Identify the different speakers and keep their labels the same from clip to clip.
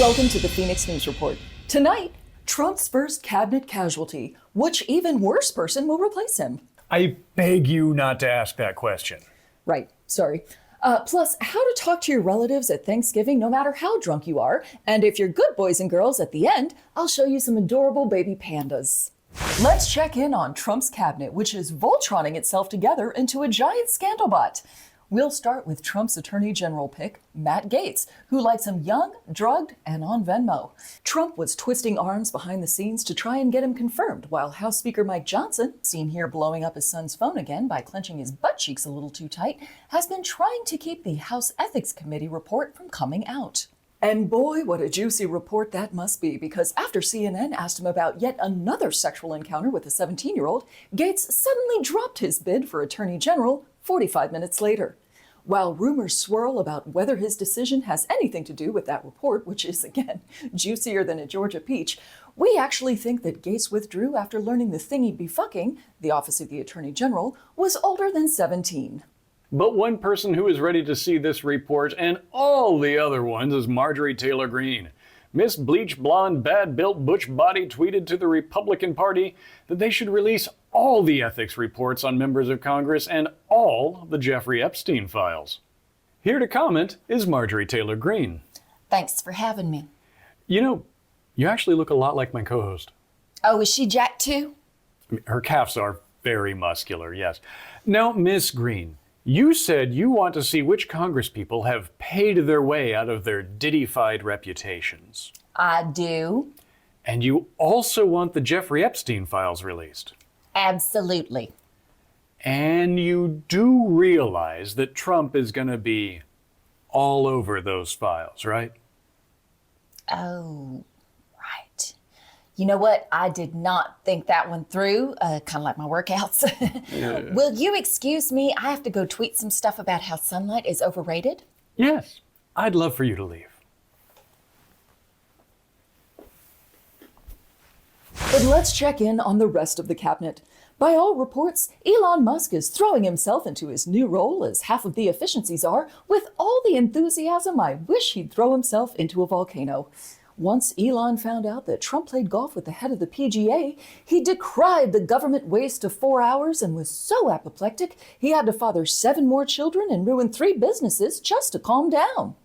Speaker 1: Welcome to the Phoenix News Report. Tonight, Trump's first cabinet casualty. Which even worse person will replace him?
Speaker 2: I beg you not to ask that question.
Speaker 1: Right, sorry. Plus, how to talk to your relatives at Thanksgiving no matter how drunk you are. And if you're good boys and girls at the end, I'll show you some adorable baby pandas. Let's check in on Trump's cabinet, which is Voltroning itself together into a giant scandal bot. We'll start with Trump's Attorney General pick, Matt Gaetz, who likes him young, drugged, and on Venmo. Trump was twisting arms behind the scenes to try and get him confirmed, while House Speaker Mike Johnson, seen here blowing up his son's phone again by clenching his butt cheeks a little too tight, has been trying to keep the House Ethics Committee report from coming out. And boy, what a juicy report that must be, because after CNN asked him about yet another sexual encounter with a 17-year-old, Gaetz suddenly dropped his bid for Attorney General 45 minutes later. While rumors swirl about whether his decision has anything to do with that report, which is, again, juicier than a Georgia peach, we actually think that Gaetz withdrew after learning the thing he'd be fucking, the Office of the Attorney General, was older than 17.
Speaker 2: But one person who is ready to see this report and all the other ones is Marjorie Taylor Greene. Miss Bleach Blonde Bad-Built Butch Body tweeted to the Republican Party that they should release all the ethics reports on members of Congress and all the Jeffrey Epstein files. Here to comment is Marjorie Taylor Greene.
Speaker 3: Thanks for having me.
Speaker 2: You know, you actually look a lot like my co-host.
Speaker 3: Oh, is she jacked too?
Speaker 2: Her calves are very muscular, yes. Now, Miss Greene, you said you want to see which congresspeople have paid their way out of their diddy-fied reputations.
Speaker 3: I do.
Speaker 2: And you also want the Jeffrey Epstein files released.
Speaker 3: Absolutely.
Speaker 2: And you do realize that Trump is going to be all over those files, right?
Speaker 3: Oh, right. You know what? I did not think that one through, kind of like my workouts.
Speaker 2: Yeah.
Speaker 3: Will you excuse me? I have to go tweet some stuff about how sunlight is overrated.
Speaker 2: Yes, I'd love for you to leave.
Speaker 1: But let's check in on the rest of the cabinet. By all reports, Elon Musk is throwing himself into his new role as half of the efficiencies are, with all the enthusiasm I wish he'd throw himself into a volcano. Once Elon found out that Trump played golf with the head of the PGA, he decried the government waste of 4 hours and was so apoplectic he had to father 7 more children and ruin 3 businesses just to calm down.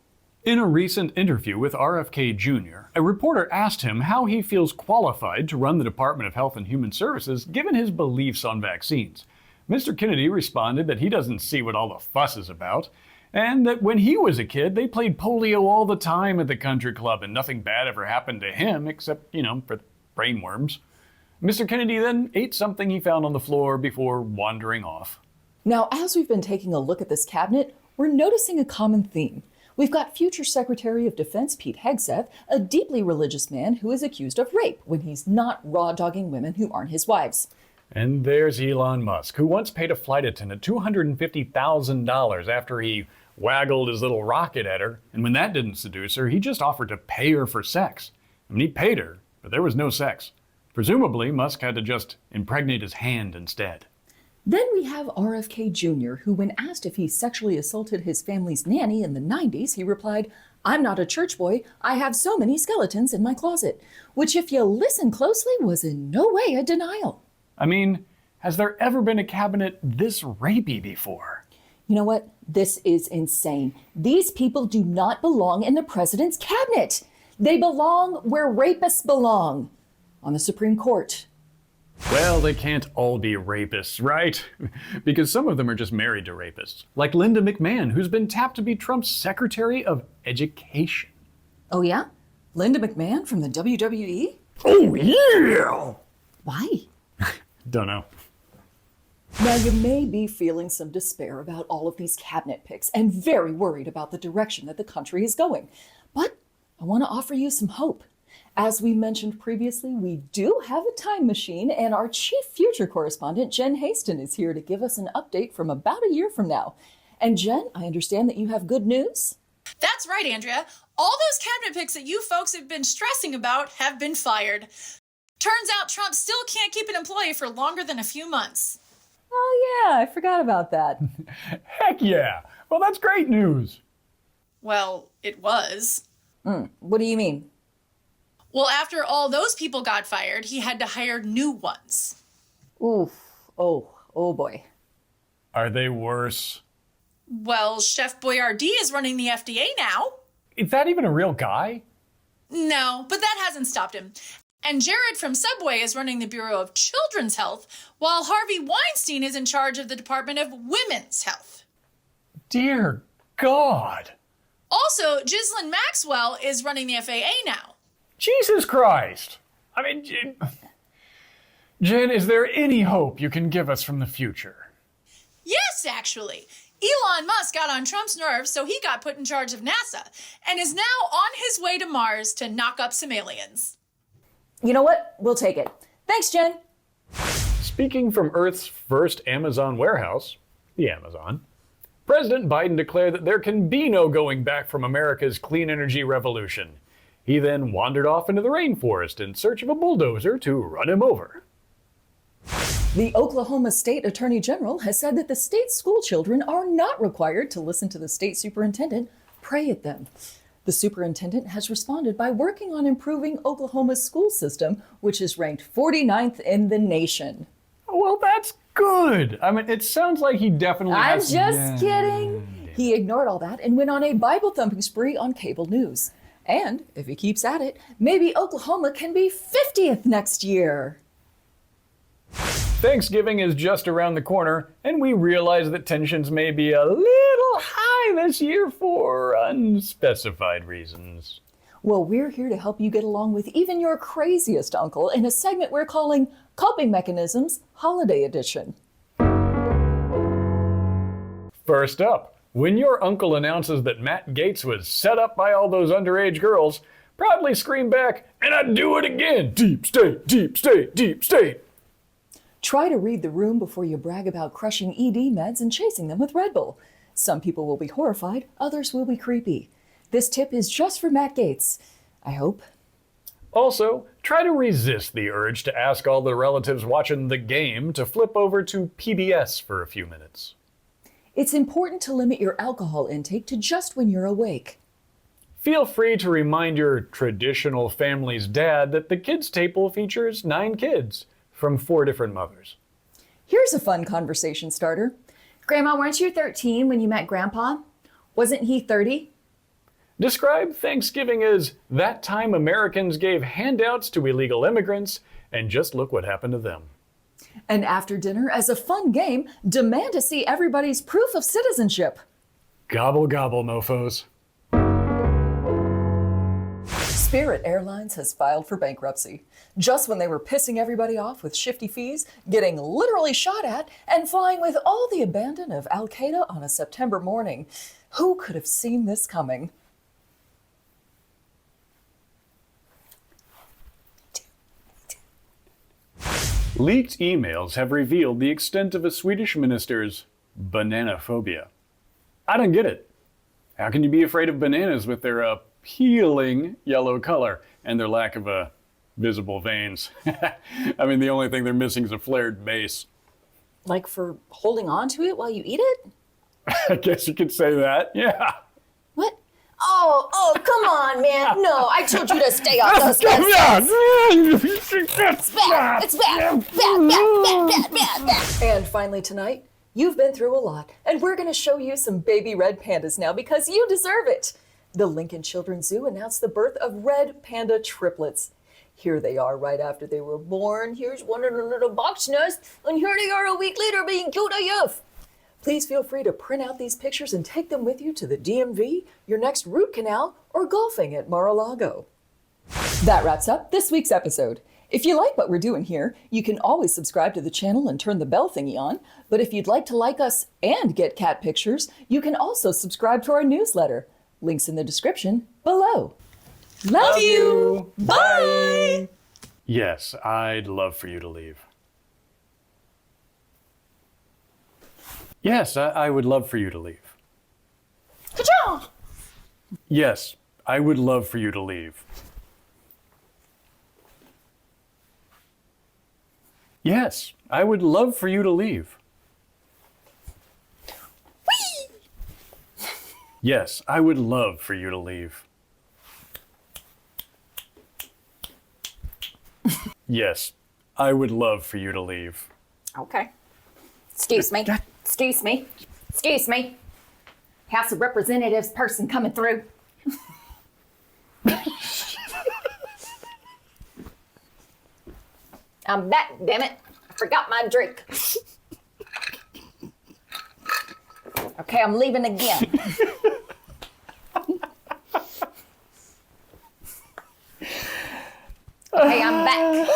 Speaker 2: In a recent interview with RFK Jr., a reporter asked him how he feels qualified to run the Department of Health and Human Services given his beliefs on vaccines. Mr. Kennedy responded that he doesn't see what all the fuss is about, and that when he was a kid, they played polio all the time at the country club and nothing bad ever happened to him except, for brainworms. Mr. Kennedy then ate something he found on the floor before wandering off.
Speaker 1: Now, as we've been taking a look at this cabinet, we're noticing a common theme. We've got future Secretary of Defense Pete Hegseth, a deeply religious man who is accused of rape when he's not raw-dogging women who aren't his wives.
Speaker 2: And there's Elon Musk, who once paid a flight attendant $250,000 after he waggled his little rocket at her, and when that didn't seduce her, he just offered to pay her for sex. He paid her, but there was no sex. Presumably, Musk had to just impregnate his hand instead.
Speaker 1: Then we have RFK Jr., who when asked if he sexually assaulted his family's nanny in the 90s, he replied, "I'm not a church boy, I have so many skeletons in my closet," which if you listen closely was in no way a denial.
Speaker 2: Has there ever been a cabinet this rapey before?
Speaker 1: You know what? This is insane. These people do not belong in the president's cabinet. They belong where rapists belong, on the Supreme Court.
Speaker 2: Well, they can't all be rapists, right? Because some of them are just married to rapists. Like Linda McMahon, who's been tapped to be Trump's Secretary of Education.
Speaker 1: Oh yeah? Linda McMahon from the WWE?
Speaker 2: Oh yeah!
Speaker 1: Why?
Speaker 2: Don't know.
Speaker 1: Now, you may be feeling some despair about all of these cabinet picks and very worried about the direction that the country is going. But I want to offer you some hope. As we mentioned previously, we do have a time machine, and our chief future correspondent, Jen Haston, is here to give us an update from about a year from now. And Jen, I understand that you have good news?
Speaker 4: That's right, Andrea. All those cabinet picks that you folks have been stressing about have been fired. Turns out Trump still can't keep an employee for longer than a few months.
Speaker 1: Oh yeah, I forgot about that.
Speaker 2: Heck yeah! Well, that's great news.
Speaker 4: Well, it was.
Speaker 1: What do you mean?
Speaker 4: Well, after all those people got fired, he had to hire new ones.
Speaker 1: Oof. Oh boy.
Speaker 2: Are they worse?
Speaker 4: Well, Chef Boyardee is running the FDA now.
Speaker 2: Is that even a real guy?
Speaker 4: No, but that hasn't stopped him. And Jared from Subway is running the Bureau of Children's Health, while Harvey Weinstein is in charge of the Department of Women's Health.
Speaker 2: Dear God.
Speaker 4: Also, Ghislaine Maxwell is running the FAA now.
Speaker 2: Jesus Christ. I mean, Jen, is there any hope you can give us from the future?
Speaker 4: Yes, actually. Elon Musk got on Trump's nerves, so he got put in charge of NASA and is now on his way to Mars to knock up some aliens.
Speaker 1: You know what? We'll take it. Thanks, Jen.
Speaker 2: Speaking from Earth's first Amazon warehouse, the Amazon, President Biden declared that there can be no going back from America's clean energy revolution. He then wandered off into the rainforest in search of a bulldozer to run him over.
Speaker 1: The Oklahoma State Attorney General has said that the state's school children are not required to listen to the state superintendent pray at them. The superintendent has responded by working on improving Oklahoma's school system, which is ranked 49th in the nation.
Speaker 2: Well, that's good. I mean, it sounds like he definitely
Speaker 1: I'm
Speaker 2: has...
Speaker 1: just kidding. He ignored all that and went on a Bible thumping spree on cable news. And if he keeps at it, maybe Oklahoma can be 50th next year.
Speaker 2: Thanksgiving is just around the corner, and we realize that tensions may be a little high this year for unspecified reasons.
Speaker 1: Well, we're here to help you get along with even your craziest uncle in a segment we're calling Coping Mechanisms Holiday Edition.
Speaker 2: First up, when your uncle announces that Matt Gaetz was set up by all those underage girls, proudly scream back, "And I'd do it again! Deep state, deep state, deep state!"
Speaker 1: Try to read the room before you brag about crushing ED meds and chasing them with Red Bull. Some people will be horrified, others will be creepy. This tip is just for Matt Gaetz, I hope.
Speaker 2: Also, try to resist the urge to ask all the relatives watching the game to flip over to PBS for a few minutes.
Speaker 1: It's important to limit your alcohol intake to just when you're awake.
Speaker 2: Feel free to remind your traditional family's dad that the kids' table features 9 kids from 4 different mothers.
Speaker 1: Here's a fun conversation starter. Grandma, weren't you 13 when you met Grandpa? Wasn't he 30?
Speaker 2: Describe Thanksgiving as that time Americans gave handouts to illegal immigrants, and just look what happened to them.
Speaker 1: And after dinner, as a fun game, demand to see everybody's proof of citizenship.
Speaker 2: Gobble gobble, mofos.
Speaker 1: Spirit Airlines has filed for bankruptcy. Just when they were pissing everybody off with shifty fees, getting literally shot at, and flying with all the abandon of Al-Qaeda on a September morning. Who could have seen this coming?
Speaker 2: Leaked emails have revealed the extent of a Swedish minister's bananaphobia. I don't get it. How can you be afraid of bananas with their appealing yellow color and their lack of visible veins? I mean, the only thing they're missing is a flared base.
Speaker 1: Like for holding on to it while you eat it?
Speaker 2: I guess you could say that, yeah.
Speaker 1: What? Oh, come on, man. No, I told you to stay off those guys. It's bad. It's bad. Bad. And finally tonight, you've been through a lot, and we're going to show you some baby red pandas now because you deserve it. The Lincoln Children's Zoo announced the birth of red panda triplets. Here they are right after they were born. Here's one in a little box nest, and here they are a week later being cute AF. Please feel free to print out these pictures and take them with you to the DMV, your next root canal, or golfing at Mar-a-Lago. That wraps up this week's episode. If you like what we're doing here, you can always subscribe to the channel and turn the bell thingy on. But if you'd like to like us and get cat pictures, you can also subscribe to our newsletter. Links in the description below. Love you. Bye.
Speaker 2: Yes, I'd love for you to leave. Yes, I would love for you to leave.
Speaker 1: Ka-chow!
Speaker 2: Yes, I would love for you to leave. Yes, I would love for you to leave.
Speaker 1: Whee!
Speaker 2: Yes, I would love for you to leave. Yes, I would love for you to leave.
Speaker 3: Okay. Excuse me. Excuse me. Excuse me. House of Representatives person coming through. I'm back, damn it. I forgot my drink. Okay, I'm leaving again. Okay, I'm back.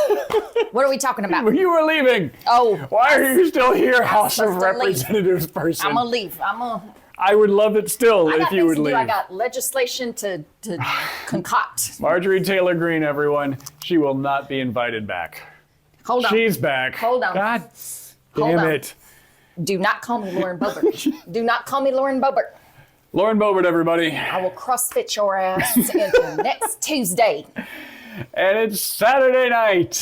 Speaker 3: What are we talking about?
Speaker 2: You were leaving.
Speaker 3: Oh.
Speaker 2: Why are you still here, House of
Speaker 3: supposed to leave.
Speaker 2: Representatives person?
Speaker 3: I'm gonna leave.
Speaker 2: I would love it still
Speaker 3: I got
Speaker 2: if you
Speaker 3: things
Speaker 2: would
Speaker 3: to
Speaker 2: leave.
Speaker 3: do. I got legislation to concoct.
Speaker 2: Marjorie Taylor Greene, everyone. She will not be invited back.
Speaker 3: Hold on.
Speaker 2: She's back.
Speaker 3: Hold on.
Speaker 2: God
Speaker 3: Hold
Speaker 2: damn
Speaker 3: on.
Speaker 2: it.
Speaker 3: Do not call me Lauren Boebert. Do not call me Lauren Boebert.
Speaker 2: Lauren Boebert, everybody.
Speaker 3: I will CrossFit your ass into next Tuesday.
Speaker 2: And it's Saturday night.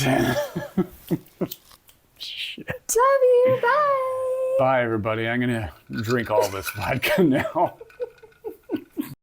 Speaker 2: Shit.
Speaker 3: Love you. Bye.
Speaker 2: Bye, everybody. I'm going to drink all this vodka now.